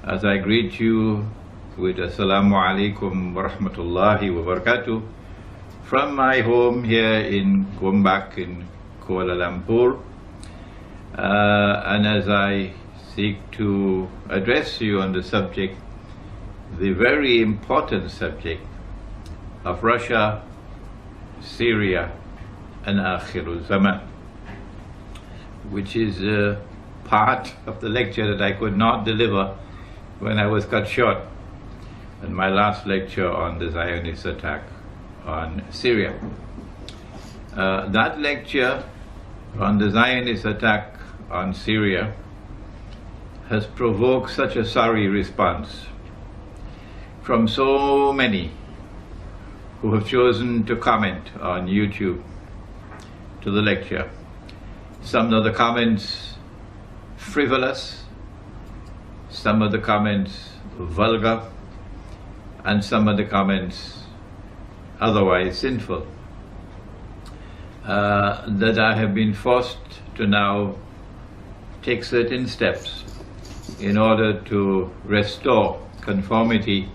as I greet you with Assalamu alaikum wa rahmatullahi wa barakatuh from my home here in Gombak in Kuala Lumpur, and as I seek to address you on the subject, the very important subject of Russia, Syria and Akhirul Zaman, which is a part of the lecture that I could not deliver when I was cut short in my last lecture on the Zionist attack on Syria. That lecture on the Zionist attack on Syria has provoked such a sorry response from so many who have chosen to comment on YouTube to the lecture. Some of the comments frivolous, some of the comments vulgar, and some of the comments otherwise sinful, that I have been forced to now take certain steps in order to restore conformity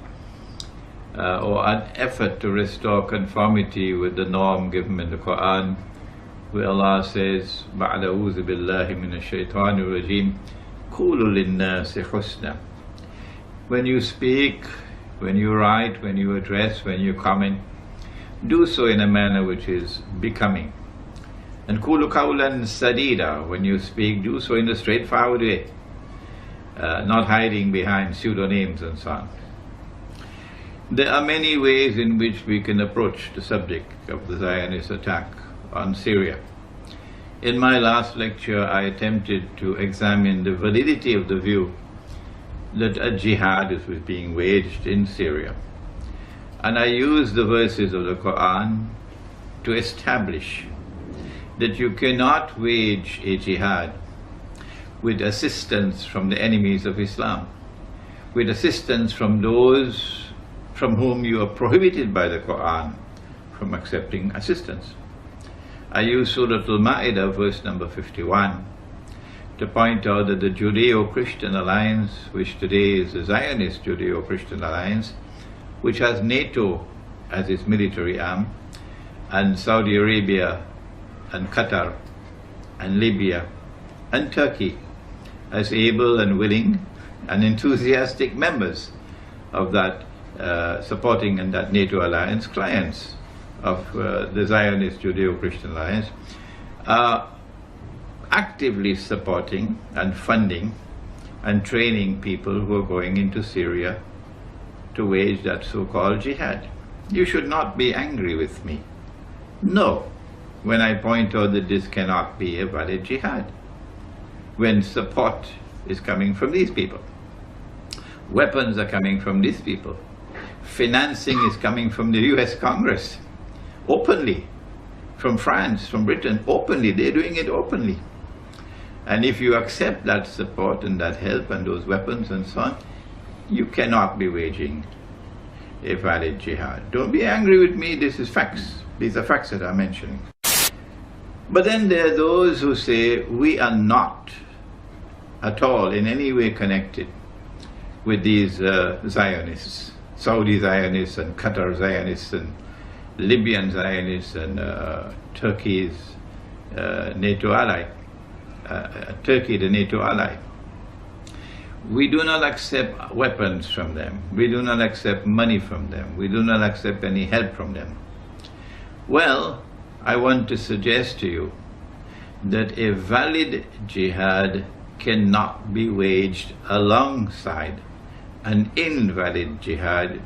or an effort to restore conformity with the norm given in the Quran, where Allah says, "Ba'da'udhu billahi minash shaitanir rajim, qulu lin-nasi husna." When you speak, when you write, when you address, when you comment, do so in a manner which is becoming. And qulu qawlan sadida, when you speak, do so in a straightforward way, not hiding behind pseudonyms and so on. There are many ways in which we can approach the subject of the Zionist attack on Syria. In my last lecture, I attempted to examine the validity of the view that a jihad is being waged in Syria. And I used the verses of the Quran to establish that you cannot wage a jihad with assistance from the enemies of Islam, with assistance from those from whom you are prohibited by the Quran from accepting assistance. I use Surah Al-Ma'idah, verse number 51, to point out that the Judeo-Christian alliance, which today is the Zionist Judeo-Christian alliance, which has NATO as its military arm, and Saudi Arabia and Qatar and Libya and Turkey as able and willing and enthusiastic members of that supporting and that NATO alliance, clients of the Zionist Judeo-Christian alliance, are actively supporting and funding and training people who are going into Syria to wage that so-called jihad. You should not be angry with me. No, when I point out that this cannot be a valid jihad, when support is coming from these people, weapons are coming from these people, financing is coming from the US Congress, openly, from France, from Britain, openly, they're doing it openly. And if you accept that support and that help and those weapons and so on, you cannot be waging a valid jihad. Don't be angry with me, this is facts. These are facts that I'm mentioning. But then there are those who say we are not at all in any way connected with these Zionists, Saudi Zionists and Qatar Zionists and Libyan Zionists and Turkey's NATO ally, Turkey the NATO ally. We do not accept weapons from them. We do not accept money from them. We do not accept any help from them. Well, I want to suggest to you that a valid jihad cannot be waged alongside an invalid jihad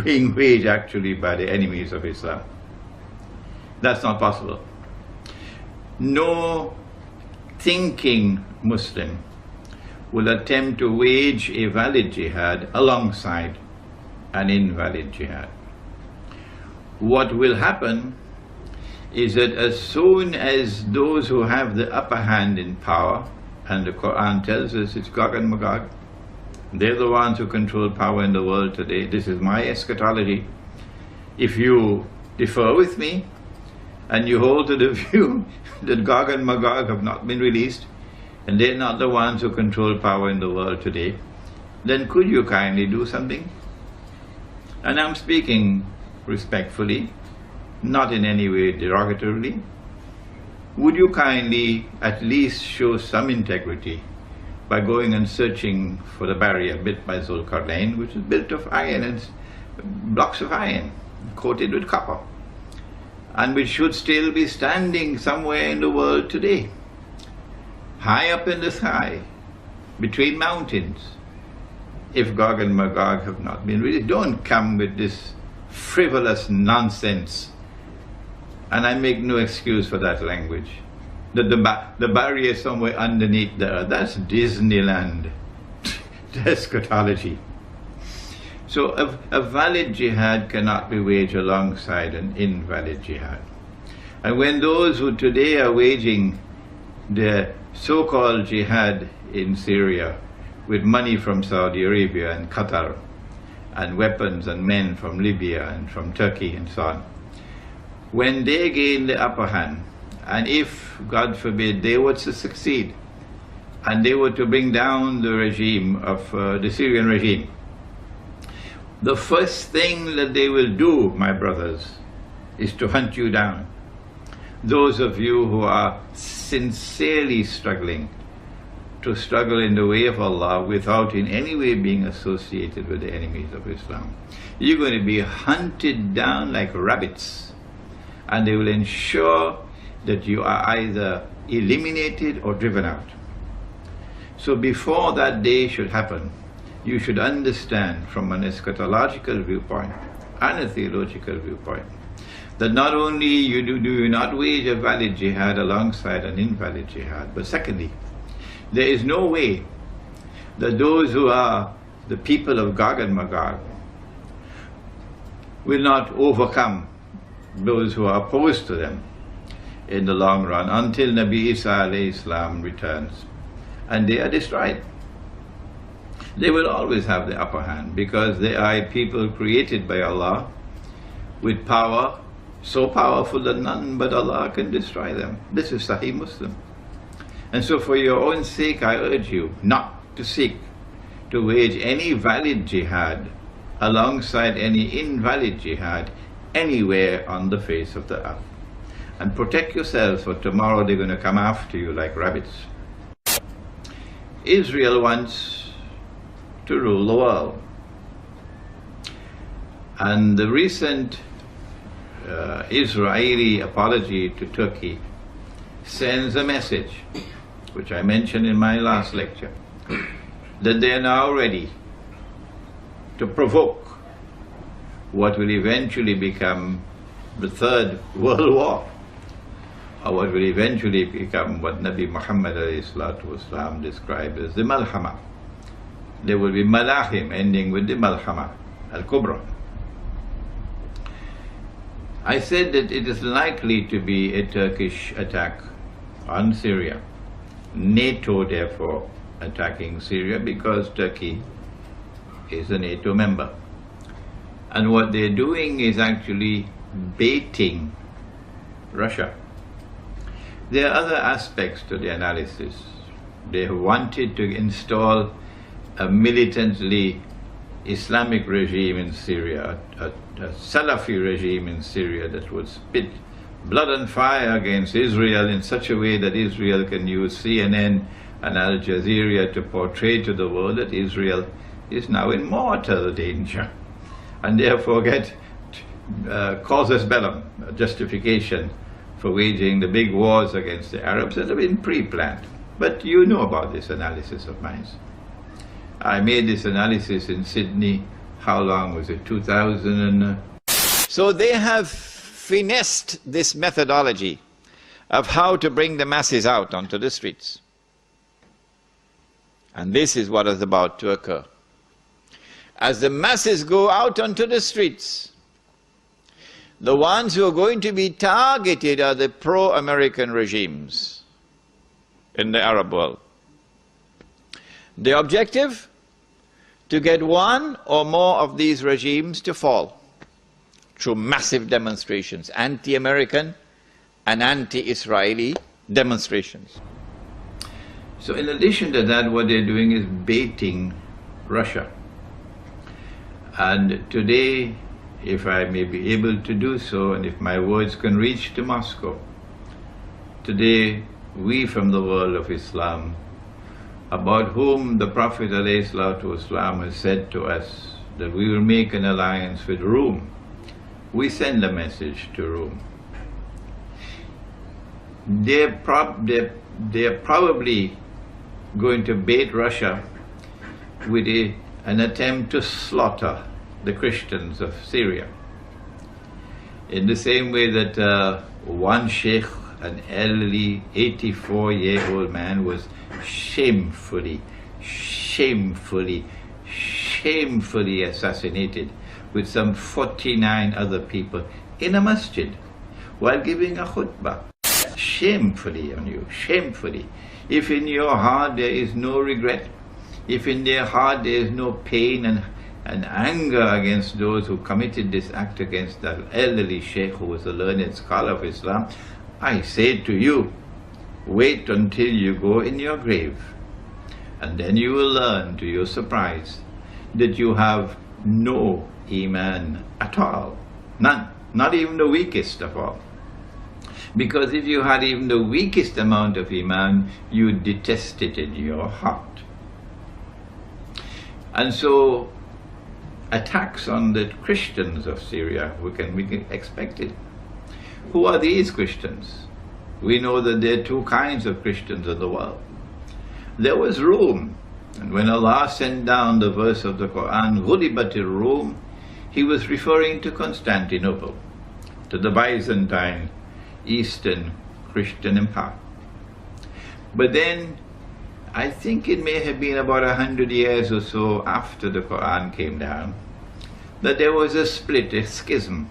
being waged actually by the enemies of Islam. That's not possible. No thinking Muslim will attempt to wage a valid jihad alongside an invalid jihad. What will happen is that as soon as those who have the upper hand in power, and the Quran tells us it's Gog and Magog, they're the ones who control power in the world today. This is my eschatology. If you differ with me and you hold to the view that Gog and Magog have not been released and they're not the ones who control power in the world today, then could you kindly do something? And I'm speaking respectfully, not in any way derogatorily. Would you kindly at least show some integrity by going and searching for the barrier built by Zulkarnain, which is built of iron and blocks of iron coated with copper, and which should still be standing somewhere in the world today, high up in the sky, between mountains, if Gog and Magog have not been released. Don't come with this frivolous nonsense, and I make no excuse for that language, that the barrier is somewhere underneath the earth. That's Disneyland. Eschatology. So a valid jihad cannot be waged alongside an invalid jihad. And when those who today are waging the so-called jihad in Syria with money from Saudi Arabia and Qatar and weapons and men from Libya and from Turkey and so on, when they gain the upper hand, and if, God forbid, they were to succeed and they were to bring down the regime of the Syrian regime, the first thing that they will do, my brothers, is to hunt you down. Those of you who are sincerely struggling to struggle in the way of Allah without in any way being associated with the enemies of Islam, you're going to be hunted down like rabbits, and they will ensure that you are either eliminated or driven out. So before that day should happen, you should understand from an eschatological viewpoint and a theological viewpoint that not only do you not wage a valid jihad alongside an invalid jihad, but secondly, there is no way that those who are the people of Gog and Magog will not overcome those who are opposed to them in the long run until Nabi Isa alayhi salam returns and they are destroyed. They will always have the upper hand because they are a people created by Allah with power so powerful that none but Allah can destroy them. This is Sahih Muslim. And so for your own sake, I urge you not to seek to wage any valid jihad alongside any invalid jihad anywhere on the face of the earth. And protect yourselves, for tomorrow they're going to come after you like rabbits. Israel wants to rule the world. And the recent Israeli apology to Turkey sends a message, which I mentioned in my last lecture, that they are now ready to provoke what will eventually become the Third World War, or what will eventually become what Nabi Muhammad ﷺ described as the Malhama. There will be Malahim ending with the Malhama al-Kubra. I said that it is likely to be a Turkish attack on Syria. NATO therefore attacking Syria because Turkey is a NATO member. And what they're doing is actually baiting Russia. There are other aspects to the analysis. They have wanted to install a militantly Islamic regime in Syria, a Salafi regime in Syria that would spit blood and fire against Israel in such a way that Israel can use CNN and Al Jazeera to portray to the world that Israel is now in mortal danger, and therefore get casus bellum, a justification for waging the big wars against the Arabs that have been pre-planned. But you know about this analysis of mine. I made this analysis in Sydney, how long was it, 2000? So they have finessed this methodology of how to bring the masses out onto the streets. And this is what is about to occur. As the masses go out onto the streets, the ones who are going to be targeted are the pro-American regimes in the Arab world. The objective? To get one or more of these regimes to fall through massive demonstrations, anti-American and anti-Israeli demonstrations. So in addition to that, what they're doing is baiting Russia. And today, if I may be able to do so, and if my words can reach to Moscow, today we from the world of Islam, about whom the Prophet ﷺ has said to us that we will make an alliance with Rome, we send a message to Rome. They're probably going to bait Russia with an attempt to slaughter the Christians of Syria. In the same way that one sheikh, an elderly 84-year-old man, was shamefully assassinated with some 49 other people in a masjid while giving a khutbah. Shamefully on you, shamefully. If in your heart there is no regret, if in their heart there is no pain and anger against those who committed this act against that elderly sheikh who was a learned scholar of Islam, I say to you, wait until you go in your grave, and then you will learn, to your surprise, that you have no Iman at all. None. Not even the weakest of all. Because if you had even the weakest amount of Iman, you would detest it in your heart. And so, attacks on the Christians of Syria can be expected. Who are these Christians? We know that there are two kinds of Christians in the world. There was Rome, and when Allah sent down the verse of the Quran, غُلِبَتِ Rome, He was referring to Constantinople, to the Byzantine Eastern Christian Empire. But then, I think it may have been about 100 years or so after the Quran came down, that there was a split, a schism,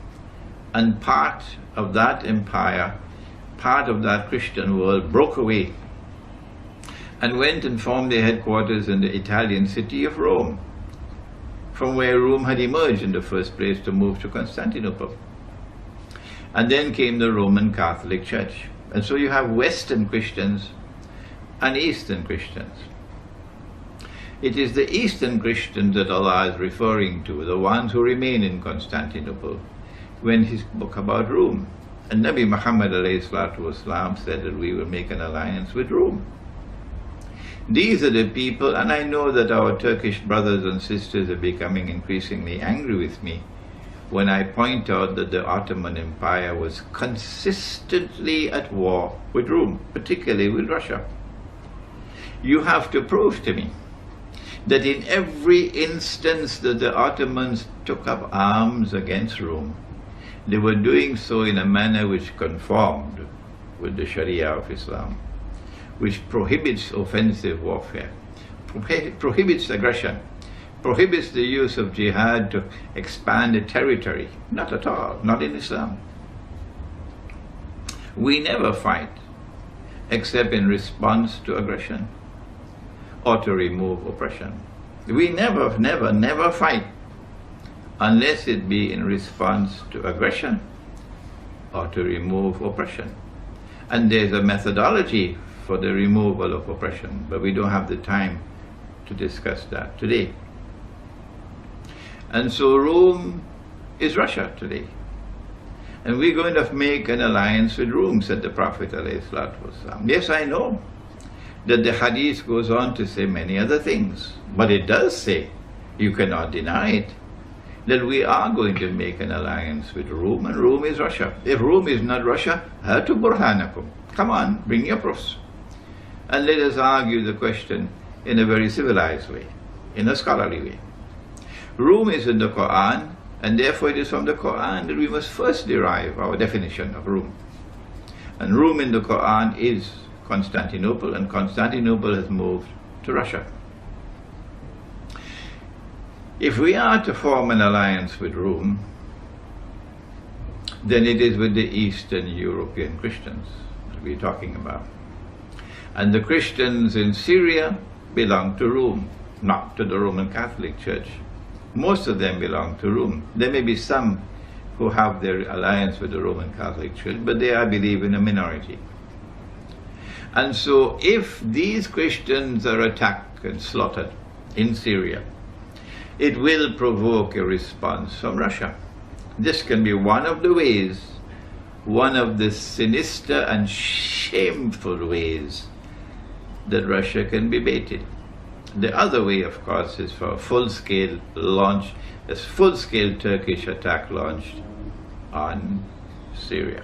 and part of that empire, part of that Christian world broke away and went and formed their headquarters in the Italian city of Rome, from where Rome had emerged in the first place to move to Constantinople. And then came the Roman Catholic Church. And so you have Western Christians and Eastern Christians. It is the Eastern Christians that Allah is referring to, the ones who remain in Constantinople, when he spoke about Rome. And Nabi Muhammad ﷺ said that we will make an alliance with Rome. These are the people, and I know that our Turkish brothers and sisters are becoming increasingly angry with me when I point out that the Ottoman Empire was consistently at war with Rome, particularly with Russia. You have to prove to me that in every instance that the Ottomans took up arms against Rome, they were doing so in a manner which conformed with the Sharia of Islam, which prohibits offensive warfare, prohibits aggression, prohibits the use of jihad to expand a territory. Not at all, not in Islam. We never fight except in response to aggression or to remove oppression. We never fight unless it be in response to aggression or to remove oppression. And there's a methodology for the removal of oppression, but we don't have the time to discuss that today. And so Rome is Russia today. And we're going to make an alliance with Rome, said the Prophet ﷺ. Yes, I know that the hadith goes on to say many other things, but it does say, you cannot deny it, that we are going to make an alliance with Rome, and Rome is Russia. If Rome is not Russia, hatu burhanakum. Come on, bring your proofs. And let us argue the question in a very civilized way, in a scholarly way. Rome is in the Quran, and therefore it is from the Quran that we must first derive our definition of Rome. And Rome in the Quran is Constantinople, and Constantinople has moved to Russia. If we are to form an alliance with Rome, then it is with the Eastern European Christians that we're talking about. And the Christians in Syria belong to Rome, not to the Roman Catholic Church. Most of them belong to Rome. There may be some who have their alliance with the Roman Catholic Church, but they are, I believe, in a minority. And so if these Christians are attacked and slaughtered in Syria, it will provoke a response from Russia. This can be one of the ways, one of the sinister and shameful ways that Russia can be baited. The other way, of course, is for a full-scale launch, a full-scale Turkish attack launched on Syria.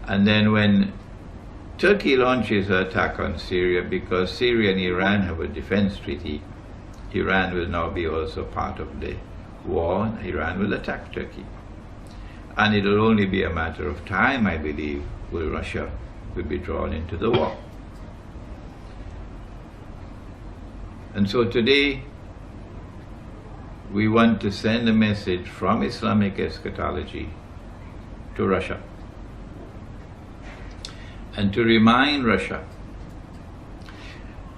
And then when Turkey launches an attack on Syria, because Syria and Iran have a defense treaty, Iran will now be also part of the war, and Iran will attack Turkey. And it will only be a matter of time, I believe, will Russia will be drawn into the war. And so today, we want to send a message from Islamic eschatology to Russia, and to remind Russia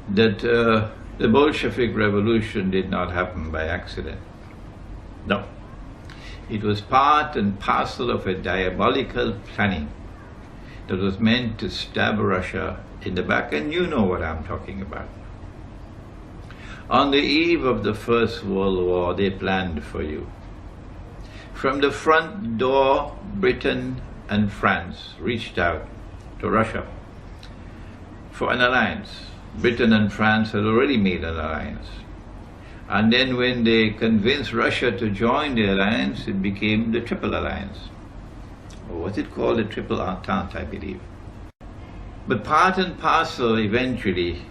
that the Bolshevik Revolution did not happen by accident. No. It was part and parcel of a diabolical planning that was meant to stab Russia in the back, and you know what I'm talking about. On the eve of the First World War, they planned for you. From the front door, Britain and France reached out to Russia for an alliance. Britain and France had already made an alliance. And then when they convinced Russia to join the alliance, it became the Triple Alliance. Or was it called the Triple Entente, I believe. But part and parcel, eventually,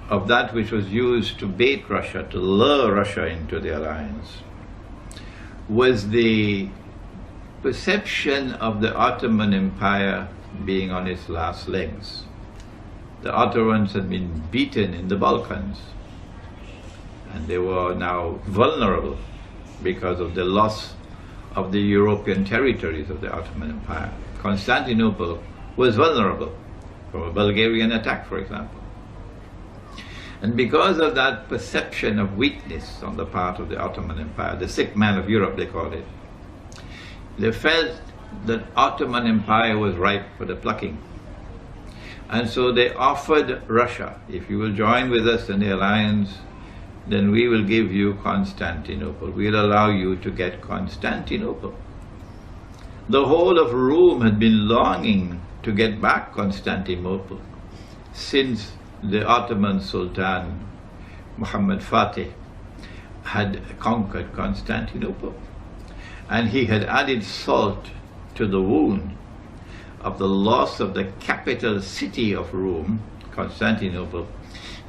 of that which was used to bait Russia, to lure Russia into the alliance, was the perception of the Ottoman Empire being on its last legs. The Ottomans had been beaten in the Balkans, and they were now vulnerable because of the loss of the European territories of the Ottoman Empire. Constantinople was vulnerable from a Bulgarian attack, for example. And because of that perception of weakness on the part of the Ottoman Empire, the sick man of Europe, they called it, they felt that Ottoman Empire was ripe for the plucking. And so they offered Russia, if you will join with us in the alliance, then we will give you Constantinople. We'll allow you to get Constantinople. The whole of Rome had been longing to get back Constantinople since the Ottoman Sultan Muhammad Fatih had conquered Constantinople. And he had added salt to the wound of the loss of the capital city of Rome, Constantinople.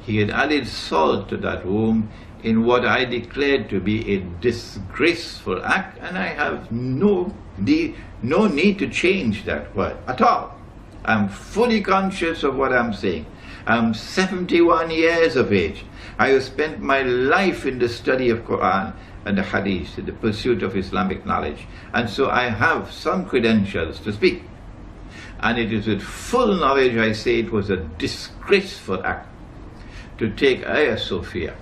He had added salt to that wound in what I declared to be a disgraceful act, and I have no need to change that word at all. I'm fully conscious of what I'm saying. I'm 71 years of age. I have spent my life in the study of Quran and the Hadith, in the pursuit of Islamic knowledge. And so I have some credentials to speak. And it is with full knowledge I say it was a disgraceful act to take Hagia Sophia,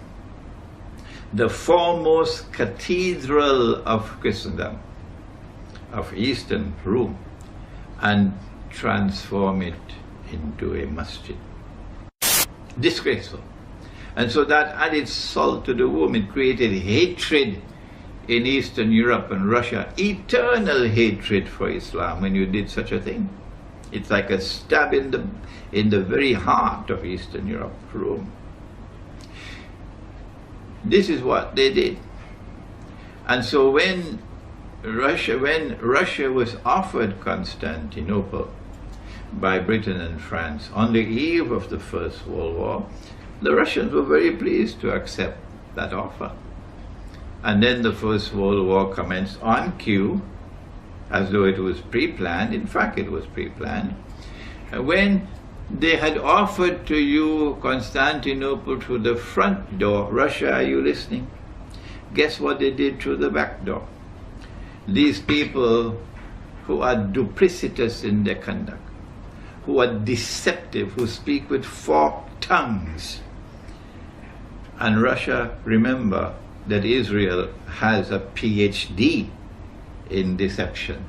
the foremost cathedral of Christendom, of Eastern Rome, and transform it into a masjid. Disgraceful. And so that added salt to the wound. It created hatred in Eastern Europe and Russia, eternal hatred for Islam when you did such a thing. It's like a stab in the very heart of Eastern Europe, Rome. This is what they did. And so when Russia was offered Constantinople by Britain and France on the eve of the First World War, the Russians were very pleased to accept that offer. And then the First World War commenced on cue, as though it was pre-planned. In fact, it was pre-planned. When they had offered to you Constantinople through the front door, Russia, are you listening? Guess what they did through the back door? These people who are duplicitous in their conduct, who are deceptive, who speak with forked tongues. And Russia, remember that Israel has a PhD in deception.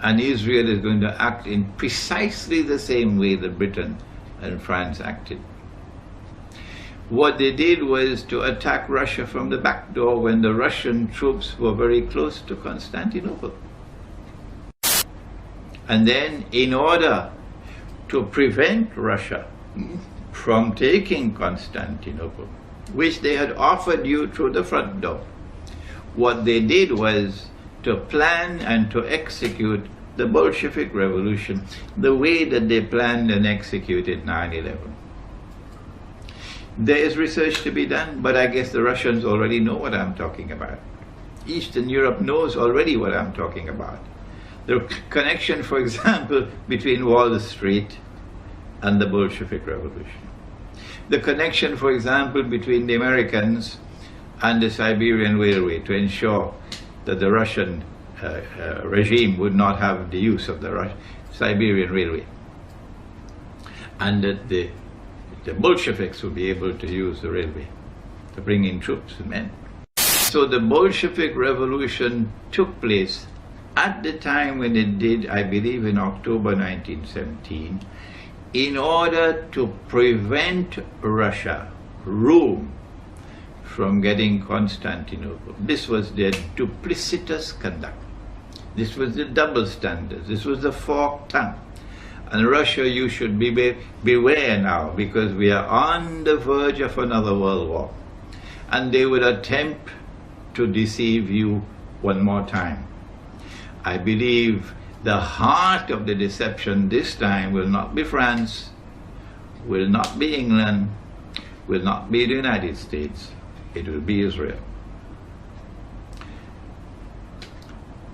And Israel is going to act in precisely the same way that Britain and France acted. What they did was to attack Russia from the back door when the Russian troops were very close to Constantinople. And then, in order to prevent Russia from taking Constantinople, which they had offered you through the front door, what they did was to plan and to execute the Bolshevik Revolution the way that they planned and executed 9/11. There is research to be done, but I guess the Russians already know what I'm talking about. Eastern Europe knows already what I'm talking about. The connection, for example, between Wall Street and the Bolshevik Revolution. The connection, for example, between the Americans and the Siberian Railway to ensure that the Russian regime would not have the use of the Siberian Railway, and that the Bolsheviks would be able to use the railway to bring in troops and men. So the Bolshevik Revolution took place at the time when it did, I believe in October 1917, in order to prevent Russia, Rome, from getting Constantinople. This was their duplicitous conduct. This was the double standards. This was the forked tongue. And Russia, you should beware now, because we are on the verge of another world war. And they would attempt to deceive you one more time. I believe the heart of the deception this time will not be France, will not be England, will not be the United States. It will be Israel.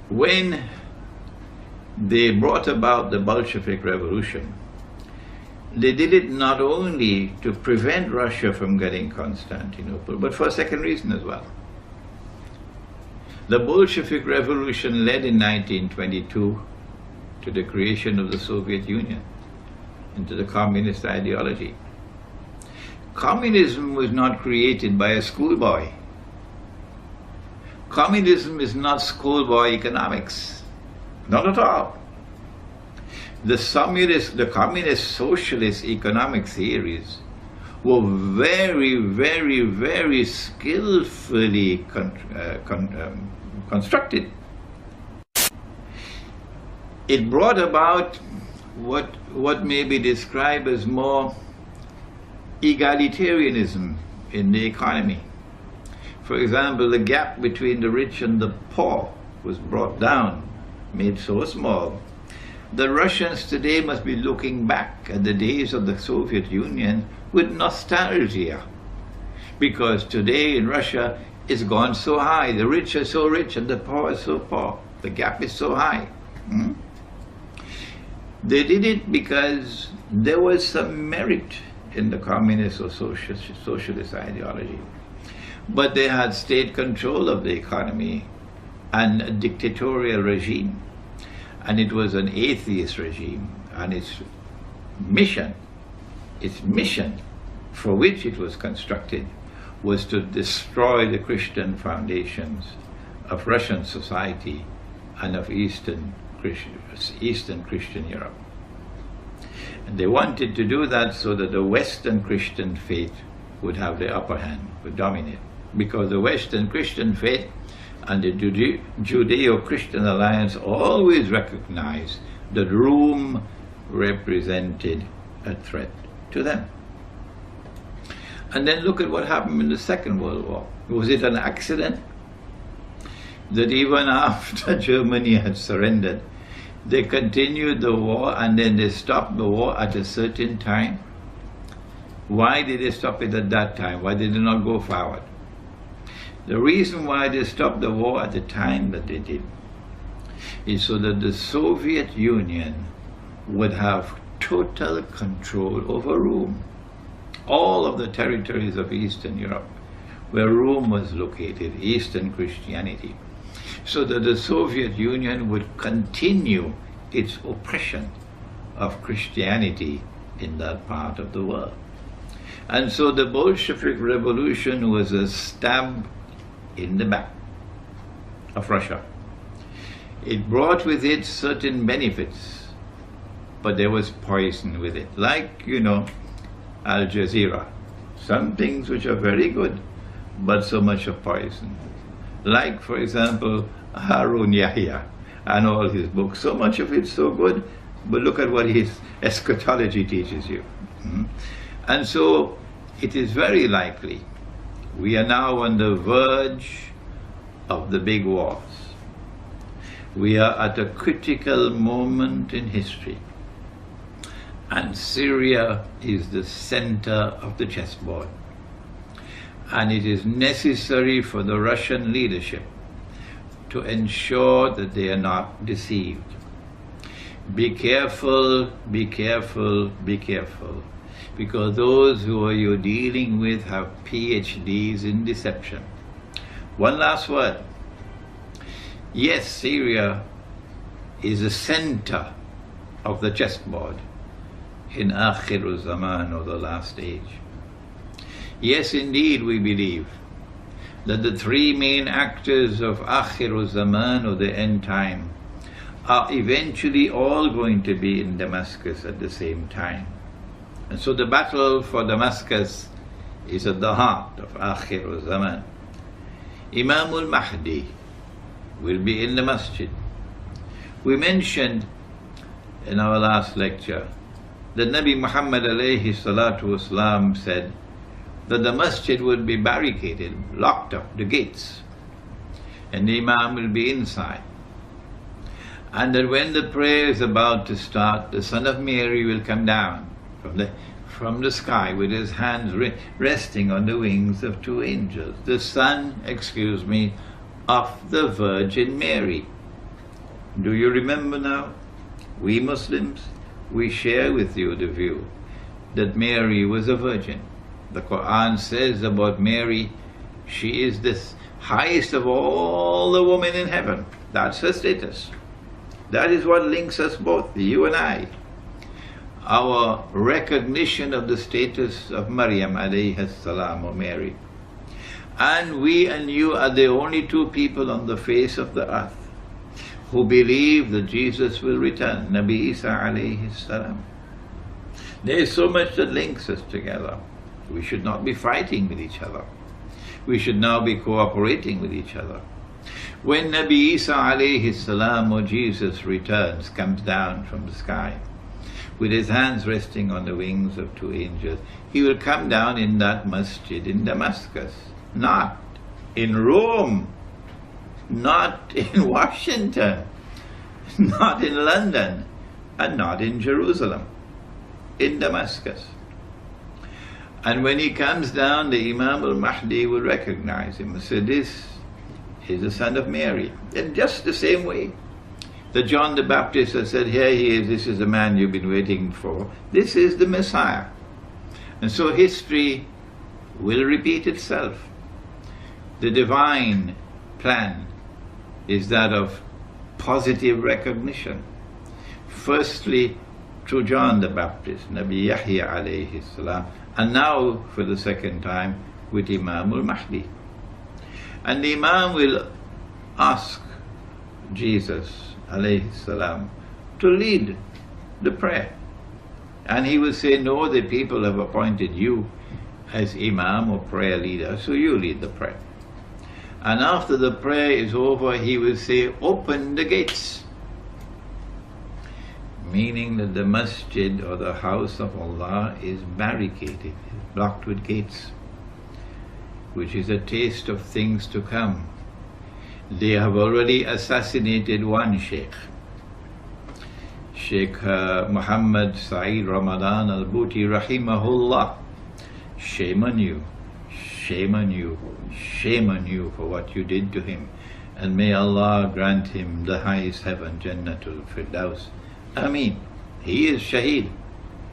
When they brought about the Bolshevik Revolution, they did it not only to prevent Russia from getting Constantinople, but for a second reason as well. The Bolshevik Revolution led in 1922 to the creation of the Soviet Union and to the communist ideology. Communism was not created by a schoolboy. Communism is not schoolboy economics. Not at all. The communist socialist economic theories were very, very, very skillfully constructed. It brought about what may be described as more egalitarianism in the economy. For example, the gap between the rich and the poor was brought down, made so small. The Russians today must be looking back at the days of the Soviet Union with nostalgia, because today in Russia it's gone so high. The rich are so rich and the poor are so poor. The gap is so high. They did it because there was some merit in the communist or socialist ideology. But they had state control of the economy and a dictatorial regime. And it was an atheist regime. And its mission for which it was constructed was to destroy the Christian foundations of Russian society and of Eastern Christian Europe. And they wanted to do that so that the Western Christian faith would have the upper hand, would dominate. Because the Western Christian faith and the Judeo-Christian alliance always recognized that Rome represented a threat to them. And then look at what happened in the Second World War. Was it an accident that even after Germany had surrendered, they continued the war and then they stopped the war at a certain time? Why did they stop it at that time? Why did they not go forward? The reason why they stopped the war at the time that they did is so that the Soviet Union would have total control over Rome. All of the territories of Eastern Europe, where Rome was located, Eastern Christianity, so that the Soviet Union would continue its oppression of Christianity in that part of the world. And so the Bolshevik Revolution was a stab in the back of Russia. It brought with it certain benefits, but there was poison with it. Like, Al Jazeera Some things which are very good, but so much of poison. Like, for example, Harun Yahya and all his books. So much of it's so good, but look at what his eschatology teaches you. And so it is very likely we are now on the verge of the big wars. We are at a critical moment in history, and Syria is the center of the chessboard. And it is necessary for the Russian leadership to ensure that they are not deceived. Be careful, be careful, be careful, because those who you're dealing with have PhDs in deception. One last word. Yes, Syria is the center of the chessboard in Akhir Zaman, or the last age. Yes, indeed, we believe that the three main actors of Akhir Zaman, or the end time, are eventually all going to be in Damascus at the same time. And so the battle for Damascus is at the heart of Akhir Zaman. Imam al-Mahdi will be in the masjid. We mentioned in our last lecture that Nabi Muhammad alayhi salatu wasalam said that the masjid would be barricaded, locked up, the gates, and the Imam will be inside. And that when the prayer is about to start, the Son of Mary will come down from the sky with his hands resting on the wings of two angels. The Son, of the Virgin Mary. Do you remember now? We Muslims, we share with you the view that Mary was a virgin. The Quran says about Mary, she is the highest of all the women in heaven. That's her status. That is what links us both, you and I. Our recognition of the status of Maryam alayhi salam, or Mary. And we and you are the only two people on the face of the earth who believe that Jesus will return, Nabi Isa alayhi salam. There is so much that links us together. We should not be fighting with each other. We should now be cooperating with each other. When Nabi Isa alayhi salam, or Jesus, returns, comes down from the sky, with his hands resting on the wings of two angels, he will come down in that masjid in Damascus, not in Rome, not in Washington, not in London, and not in Jerusalem, in Damascus. And when he comes down, the Imam al-Mahdi will recognize him and say, this is the Son of Mary. In just the same way that John the Baptist has said, here he is, this is the man you've been waiting for. This is the Messiah. And so history will repeat itself. The divine plan is that of positive recognition. Firstly, through John the Baptist, Nabi Yahya alayhi salam, and now for the second time with Imam al-Mahdi. And the Imam will ask Jesus alayhi salam to lead the prayer. And he will say, no, the people have appointed you as Imam or prayer leader, so you lead the prayer. And after the prayer is over, he will say, open the gates. Meaning that the masjid, or the house of Allah, is barricaded, blocked with gates, which is a taste of things to come. They have already assassinated one sheikh, Sheikh Muhammad Sa'id Ramadan al-Bhuti rahimahullah. Shame on you, shame on you, shame on you for what you did to him. And may Allah grant him the highest heaven, Jannatul Firdaus. Ameen. He is Shaheed,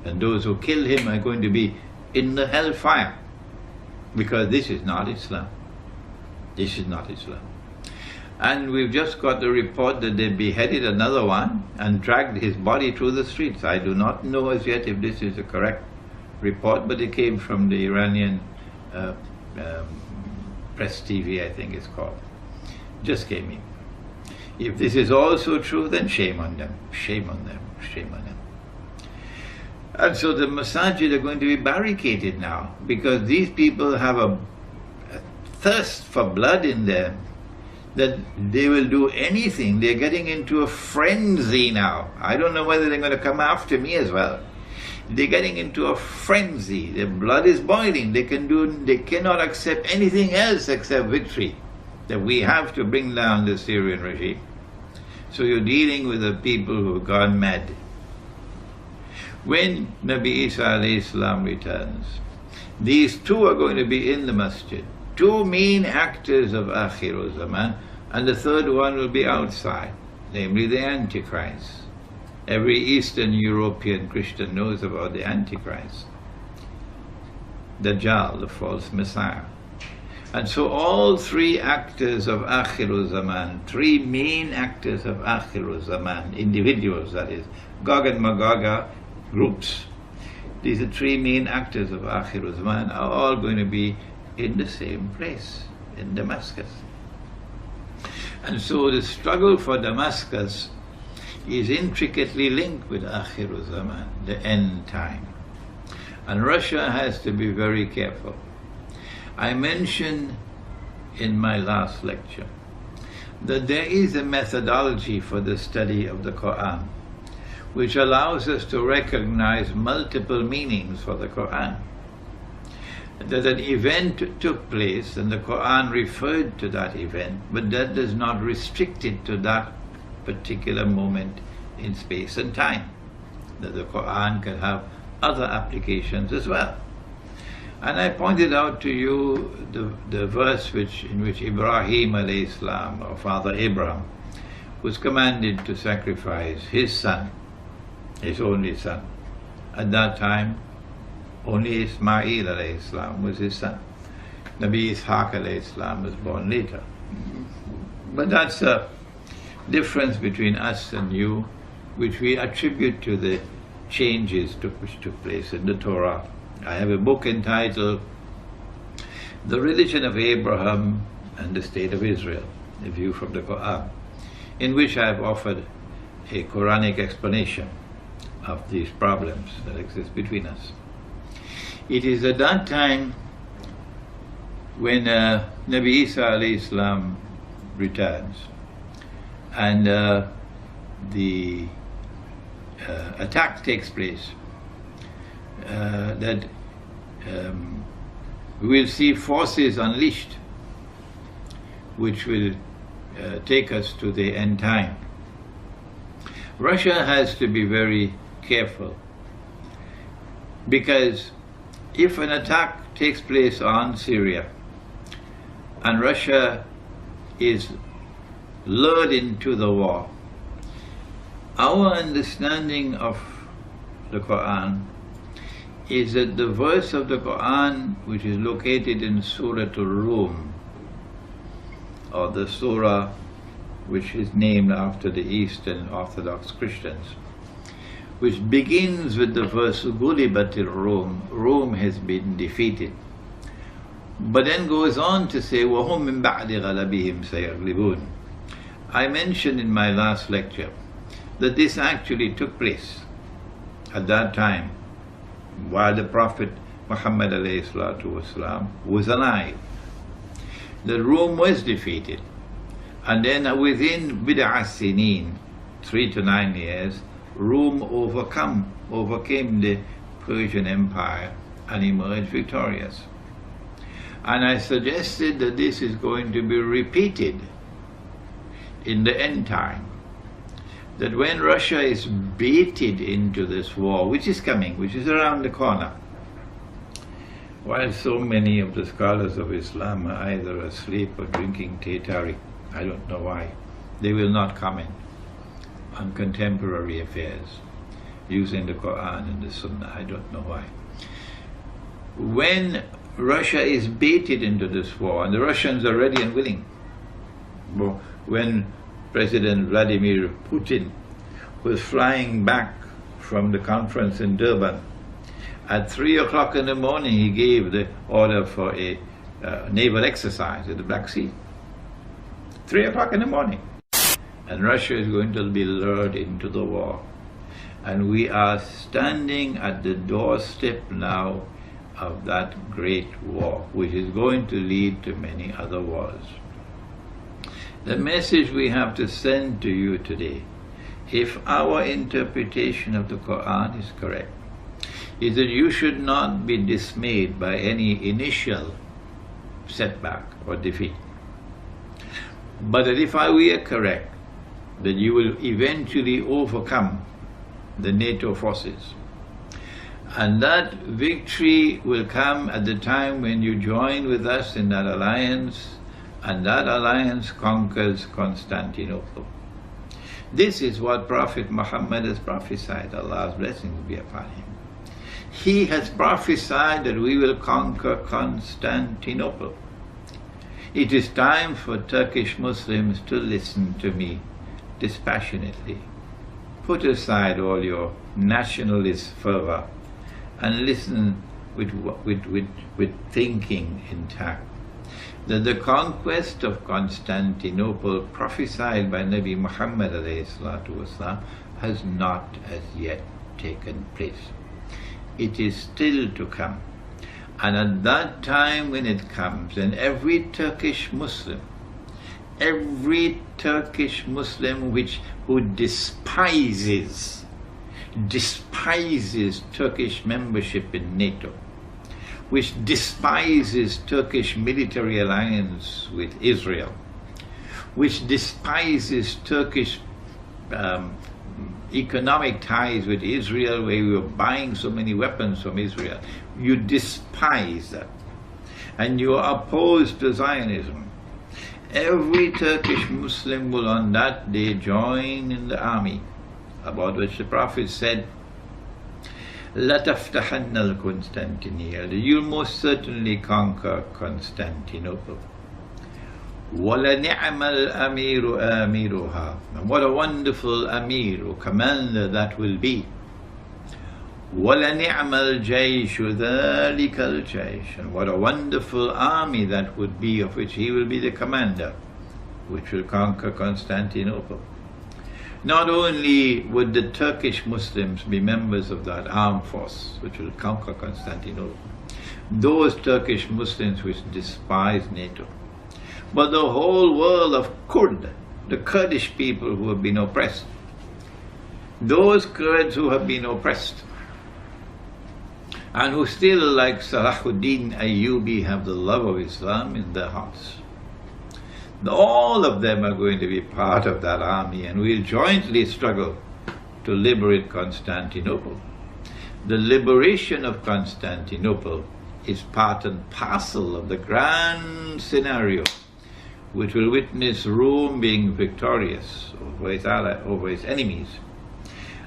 and those who kill him are going to be in the hellfire, because this is not Islam. This is not Islam. And we've just got the report that they beheaded another one and dragged his body through the streets. I do not know as yet if this is the correct report, but it came from the Iranian Press TV, I think it's called. Just came in. If this is also true, then shame on them, shame on them, shame on them. And so the masajid are going to be barricaded now, because these people have a thirst for blood in them that they will do anything. They're getting into a frenzy now. I don't know whether they're going to come after me as well. They're getting into a frenzy. Their blood is boiling. They cannot accept anything else except victory. That we have to bring down the Syrian regime. So you're dealing with the people who have gone mad. When Nabi Isa alayhi salam returns, these two are going to be in the masjid. Two main actors of Akhir Zaman, and the third one will be outside, namely the Antichrist. Every Eastern European Christian knows about the Antichrist, Dajjal, the false Messiah. And so all three actors of Akhir Zaman, three main actors of Akhir Zaman, individuals that is, Gog and Magog groups, these are three main actors of Akhir Zaman, are all going to be in the same place, in Damascus. And so the struggle for Damascus is intricately linked with Akhir Zaman, the end time. And Russia has to be very careful. I mentioned in my last lecture that there is a methodology for the study of the Quran which allows us to recognize multiple meanings for the Quran. That an event took place and the Quran referred to that event, but that does not restrict it to that particular moment in space and time. That the Quran can have other applications as well. And I pointed out to you the verse in which Ibrahim alayhi salam, or Father Abraham, was commanded to sacrifice his son, his only son. At that time, only Ismail alayhi salam was his son. Nabi Ishaq alayhi salam was born later. But that's a difference between us and you, which we attribute to the changes which took place in the Torah. I have a book entitled The Religion of Abraham and the State of Israel, a view from the Quran, in which I have offered a Quranic explanation of these problems that exist between us. It is at that time when Nabi Isa alayhi salam returns and the attack takes place, that we will see forces unleashed which will take us to the end time. Russia has to be very careful, because if an attack takes place on Syria and Russia is lured into the war, our understanding of the Quran is that the verse of the Quran which is located in Surah Al-Rum, or the surah which is named after the Eastern Orthodox Christians, which begins with the verse Ghulibatir Rum, Rome has been defeated, but then goes on to say وَهُمْ مِنْ بَعْدِ غَلَبِهِمْ سَيَغْلِبُونَ. I mentioned in my last lecture that this actually took place at that time while the Prophet Muhammad ﷺ was alive. The Rome was defeated, and then within bid'ah sinin, 3 to 9 years, Rome overcame the Persian Empire and emerged victorious. And I suggested that this is going to be repeated in the end time. That when Russia is baited into this war, which is coming, which is around the corner, while so many of the scholars of Islam are either asleep or drinking Tetari, I don't know why, they will not comment on contemporary affairs using the Quran and the Sunnah. I don't know why. When Russia is baited into this war, and the Russians are ready and willing, when President Vladimir Putin was flying back from the conference in Durban, at 3 o'clock in the morning he gave the order for a naval exercise in the Black Sea. 3 o'clock in the morning. And Russia is going to be lured into the war. And we are standing at the doorstep now of that great war, which is going to lead to many other wars. The message we have to send to you today, if our interpretation of the Quran is correct, is that you should not be dismayed by any initial setback or defeat. But that if we are correct, that you will eventually overcome the NATO forces. And that victory will come at the time when you join with us in that alliance, and that alliance conquers Constantinople. This is what Prophet Muhammad has prophesied. Allah's blessings be upon him. He has prophesied that we will conquer Constantinople. It is time for Turkish Muslims to listen to me dispassionately. Put aside all your nationalist fervor and listen with thinking intact. That the conquest of Constantinople prophesied by Nabi Muhammad ﷺ has not as yet taken place. It is still to come. And at that time when it comes, and every Turkish Muslim who despises Turkish membership in NATO, which despises Turkish military alliance with Israel, which despises Turkish economic ties with Israel, where we were buying so many weapons from Israel. You despise that, and you are opposed to Zionism. Every Turkish Muslim will on that day join in the army, about which the Prophet said, لَتَفْتَحَنَّ الْقُنْسْتَنْتِنِيَّةَ, you'll most certainly conquer Constantinople. وَلَنِعْمَ الْأَمِيرُ آمِرُهَا, and what a wonderful Amir or commander that will be. وَلَنِعْمَ الْجَيْشُ ذَلِكَ الْجَيْشُ, and what a wonderful army that would be, of which he will be the commander, which will conquer Constantinople. Not only would the Turkish Muslims be members of that armed force which will conquer Constantinople, those Turkish Muslims which despise NATO, but the whole world of Kurd, the Kurdish people who have been oppressed, those Kurds who have been oppressed, and who still, like Salahuddin Ayyubi, have the love of Islam in their hearts. All of them are going to be part of that army, and we'll jointly struggle to liberate Constantinople. The liberation of Constantinople is part and parcel of the grand scenario which will witness Rome being victorious over its enemies.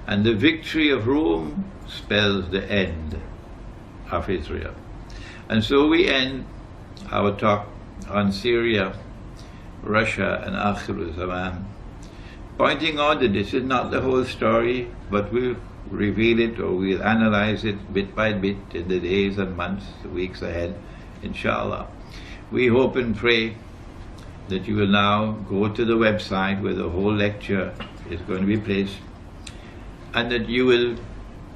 And the victory of Rome spells the end of Israel. And so we end our talk on Syria, Russia and Akhir Zaman, pointing out that this is not the whole story, but we'll reveal it, or we'll analyze it bit by bit in the days and months, the weeks ahead, inshallah. We hope and pray that you will now go to the website where the whole lecture is going to be placed, and that you will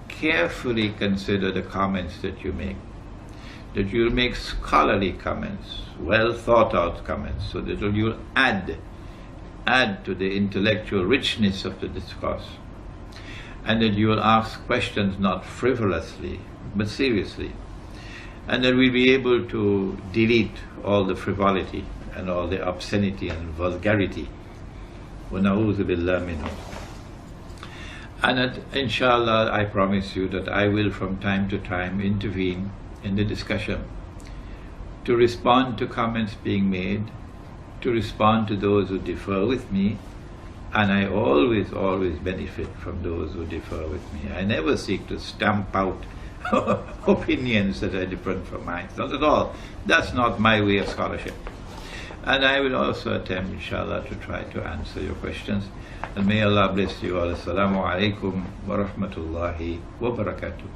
carefully consider the comments that you make, that you'll make scholarly comments, well thought out comments, so that you'll add to the intellectual richness of the discourse, and that you will ask questions not frivolously but seriously, and that we'll be able to delete all the frivolity and all the obscenity and vulgarity. وَنَعُوذُ بِاللَّهِ مِنْهُ. And that, inshallah, I promise you that I will from time to time intervene in the discussion to respond to comments being made, to respond to those who differ with me, and I always benefit from those who differ with me. I never seek to stamp out opinions that are different from mine. Not at all. That's not my way of scholarship. And I will also attempt, inshallah, to try to answer your questions. And may Allah bless you all. Assalamu alaikum wa rahmatullahi wa barakatuh.